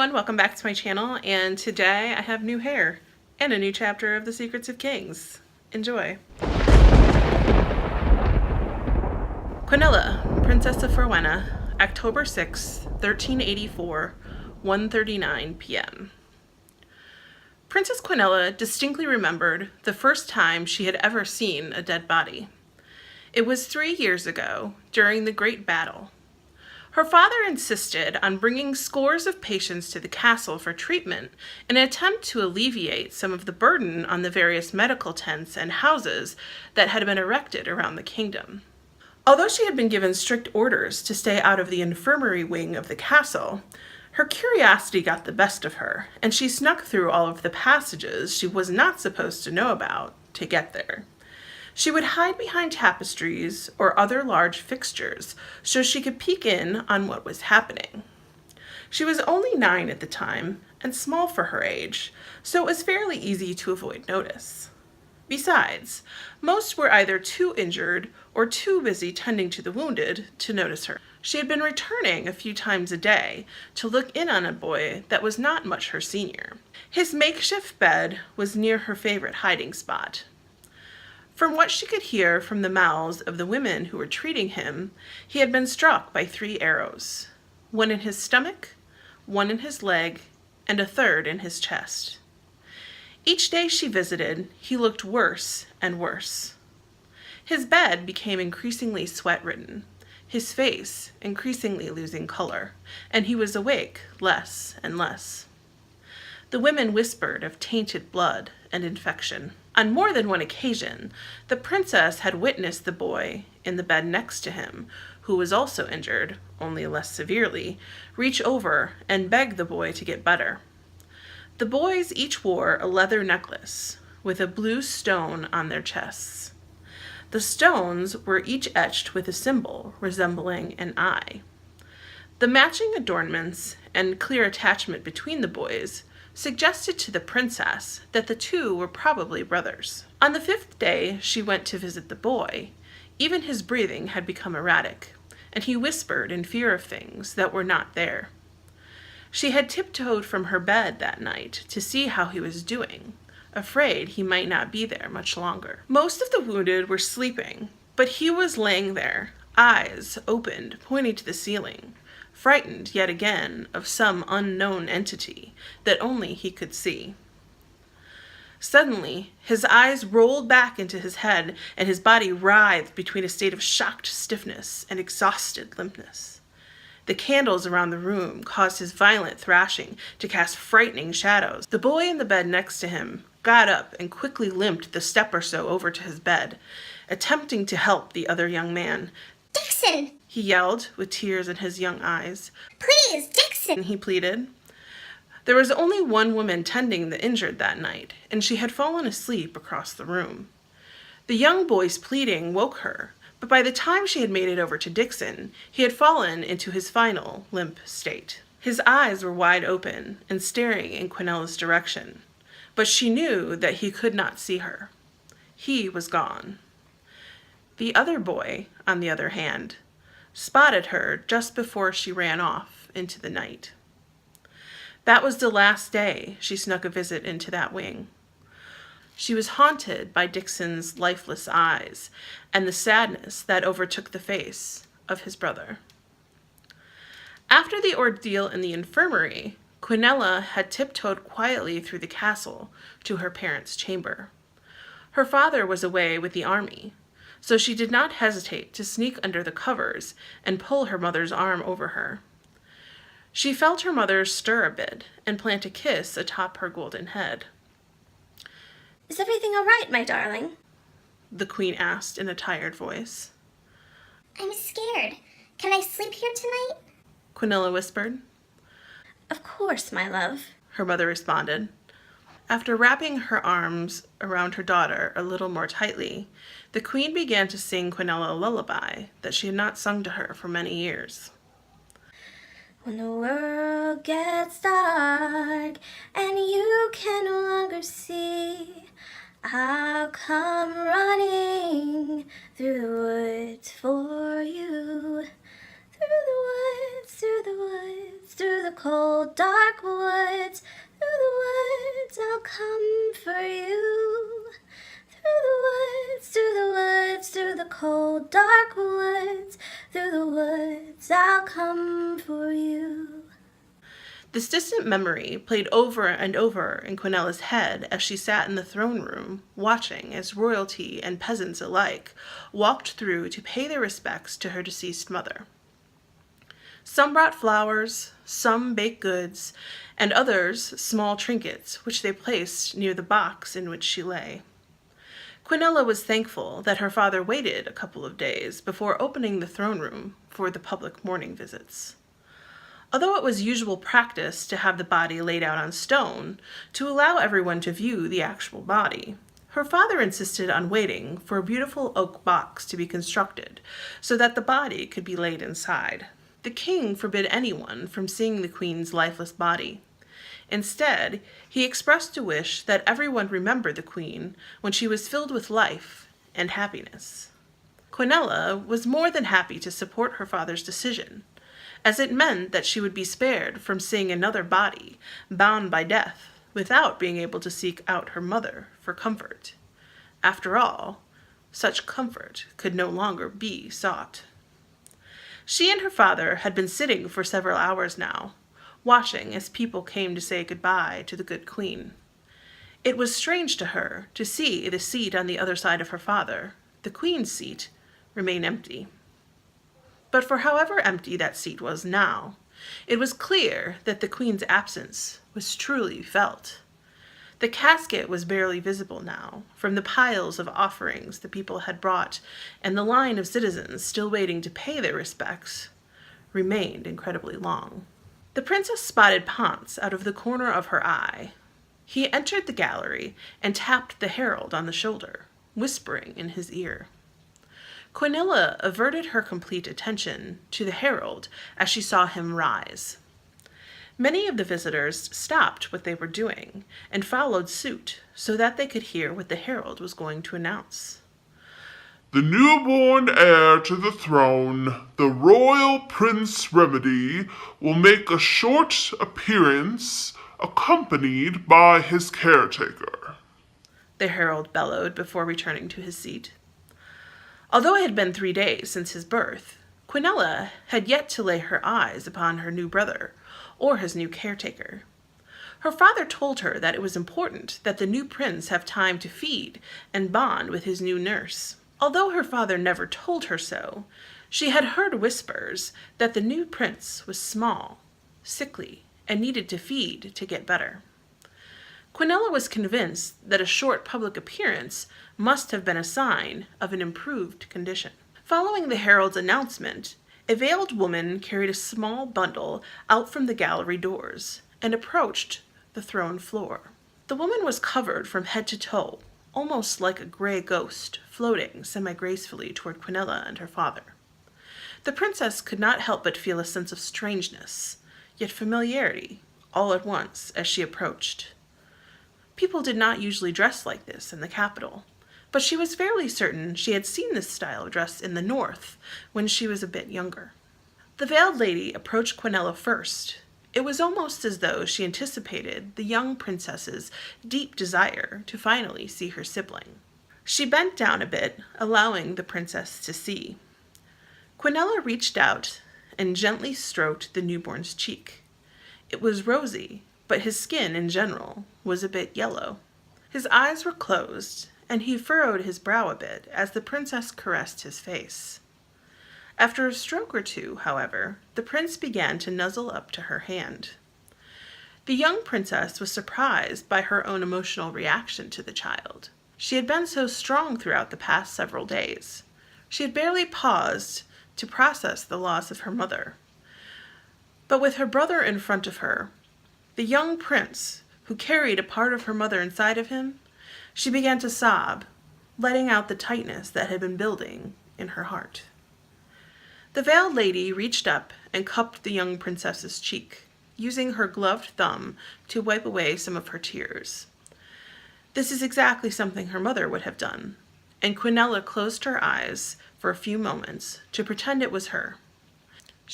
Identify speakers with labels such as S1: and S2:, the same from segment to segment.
S1: everyone, welcome back to my channel, and today I have new hair and a new chapter of The Secrets of Kings. Enjoy. Quinnella, Princess of Frowena, October 6, 1384, 1:39 p.m. Princess Quinnella distinctly remembered the first time she had ever seen a dead body. It was 3 years ago, during the Great Battle. Her father insisted on bringing scores of patients to the castle for treatment in an attempt to alleviate some of the burden on the various medical tents and houses that had been erected around the kingdom. Although she had been given strict orders to stay out of the infirmary wing of the castle, her curiosity got the best of her, and she snuck through all of the passages she was not supposed to know about to get there. She would hide behind tapestries or other large fixtures so she could peek in on what was happening. She was only 9 at the time and small for her age, so it was fairly easy to avoid notice. Besides, most were either too injured or too busy tending to the wounded to notice her. She had been returning a few times a day to look in on a boy that was not much her senior. His makeshift bed was near her favorite hiding spot. From what she could hear from the mouths of the women who were treating him, he had been struck by 3 arrows, one in his stomach, one in his leg, and a third in his chest. Each day she visited, he looked worse and worse. His bed became increasingly sweat-ridden, his face increasingly losing color, and he was awake less and less. The women whispered of tainted blood and infection. On more than one occasion, the princess had witnessed the boy in the bed next to him, who was also injured, only less severely, reach over and beg the boy to get better. The boys each wore a leather necklace with a blue stone on their chests. The stones were each etched with a symbol resembling an eye. The matching adornments and clear attachment between the boys suggested to the princess that the two were probably brothers. On the 5th day she went to visit the boy, even his breathing had become erratic, and he whispered in fear of things that were not there. She had tiptoed from her bed that night to see how he was doing, afraid he might not be there much longer. Most of the wounded were sleeping, but he was laying there, eyes opened, pointing to the ceiling, frightened yet again of some unknown entity that only he could see. Suddenly, his eyes rolled back into his head, and his body writhed between a state of shocked stiffness and exhausted limpness. The candles around the room caused his violent thrashing to cast frightening shadows. The boy in the bed next to him got up and quickly limped the step or so over to his bed, attempting to help the other young man.
S2: "Dixon!"
S1: he yelled, with tears in his young eyes.
S2: "Please, Dixon!"
S1: he pleaded. There was only one woman tending the injured that night, and she had fallen asleep across the room. The young boy's pleading woke her, but by the time she had made it over to Dixon, he had fallen into his final limp state. His eyes were wide open and staring in Quinnella's direction, but she knew that he could not see her. He was gone. The other boy, on the other hand, spotted her just before she ran off into the night. That was the last day she snuck a visit into that wing. She was haunted by Dixon's lifeless eyes and the sadness that overtook the face of his brother. After the ordeal in the infirmary, Quinnella had tiptoed quietly through the castle to her parents' chamber. Her father was away with the army, so she did not hesitate to sneak under the covers and pull her mother's arm over her. She felt her mother stir a bit and plant a kiss atop her golden head.
S2: "Is everything all right, my darling?"
S1: the queen asked in a tired voice.
S2: "I'm scared. Can I sleep here tonight?"
S1: Quinnella whispered.
S2: "Of course, my love,"
S1: her mother responded. After wrapping her arms around her daughter a little more tightly, the queen began to sing Quinnella a lullaby that she had not sung to her for many years.
S2: "When the world gets dark and you can no longer see, I'll come running through the woods for you, through
S3: through the woods, through the cold, dark woods, through the woods, I'll come for you. Through the woods, through the woods, through the cold, dark woods, through the woods, I'll come for you.
S1: This distant memory played over and over in Quinnella's head as she sat in the throne room, watching as royalty and peasants alike walked through to pay their respects to her deceased mother. Some brought flowers, some baked goods, and others small trinkets, which they placed near the box in which she lay. Quinnella was thankful that her father waited a couple of days before opening the throne room for the public mourning visits. Although it was usual practice to have the body laid out on stone to allow everyone to view the actual body, her father insisted on waiting for a beautiful oak box to be constructed so that the body could be laid inside. The king forbid anyone from seeing the queen's lifeless body. Instead, he expressed a wish that everyone remember the queen when she was filled with life and happiness. Quinnella was more than happy to support her father's decision, as it meant that she would be spared from seeing another body bound by death without being able to seek out her mother for comfort. After all, such comfort could no longer be sought. She and her father had been sitting for several hours now, watching as people came to say goodbye to the good queen. It was strange to her to see the seat on the other side of her father, the queen's seat, remain empty. But for however empty that seat was now, it was clear that the queen's absence was truly felt. The casket was barely visible now, from the piles of offerings the people had brought, and the line of citizens still waiting to pay their respects remained incredibly long. The princess spotted Ponce out of the corner of her eye. He entered the gallery and tapped the herald on the shoulder, whispering in his ear. Quinnella averted her complete attention to the herald as she saw him rise. Many of the visitors stopped what they were doing and followed suit so that they could hear what the herald was going to announce.
S4: The newborn heir to the throne, the royal Prince Remedy, will make a short appearance accompanied by his caretaker,
S1: the herald bellowed before returning to his seat. Although it had been 3 days since his birth, Quinnella had yet to lay her eyes upon her new brother or his new caretaker. Her father told her that it was important that the new prince have time to feed and bond with his new nurse. Although her father never told her so, she had heard whispers that the new prince was small, sickly, and needed to feed to get better. Quinnella was convinced that a short public appearance must have been a sign of an improved condition. Following the herald's announcement, a veiled woman carried a small bundle out from the gallery doors and approached the throne floor. The woman was covered from head to toe, almost like a gray ghost floating semi-gracefully toward Quinnella and her father. The princess could not help but feel a sense of strangeness, yet familiarity, all at once as she approached. People did not usually dress like this in the capital, but she was fairly certain she had seen this style of dress in the north when she was a bit younger. The veiled lady approached Quinnella first. It was almost as though she anticipated the young princess's deep desire to finally see her sibling. She bent down a bit, allowing the princess to see. Quinnella reached out and gently stroked the newborn's cheek. It was rosy, but his skin in general was a bit yellow. His eyes were closed, and he furrowed his brow a bit as the princess caressed his face. After a stroke or two, however, the prince began to nuzzle up to her hand. The young princess was surprised by her own emotional reaction to the child. She had been so strong throughout the past several days. She had barely paused to process the loss of her mother. But with her brother in front of her, the young prince, who carried a part of her mother inside of him, she began to sob, letting out the tightness that had been building in her heart. The veiled lady reached up and cupped the young princess's cheek, using her gloved thumb to wipe away some of her tears. This is exactly something her mother would have done, and Quinnella closed her eyes for a few moments to pretend it was her.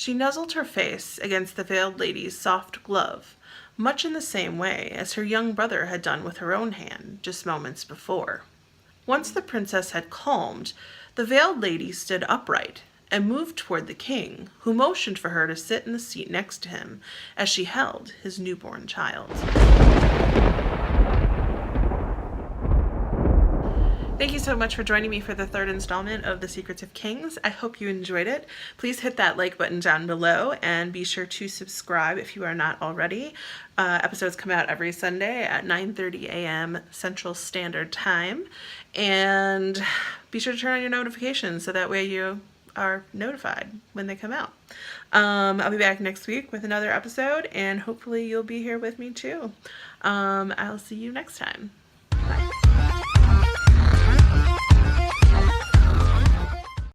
S1: She nuzzled her face against the veiled lady's soft glove, much in the same way as her young brother had done with her own hand just moments before. Once the princess had calmed, the veiled lady stood upright and moved toward the king, who motioned for her to sit in the seat next to him as she held his newborn child. Thank you so much for joining me for the third installment of The Secrets of Kings. I hope you enjoyed it. Please hit that like button down below and be sure to subscribe if you are not already. Episodes come out every Sunday at 9:30 a.m. Central Standard Time. And be sure to turn on your notifications so that way you are notified when they come out. I'll be back next week with another episode, and hopefully you'll be here with me too. I'll see you next time.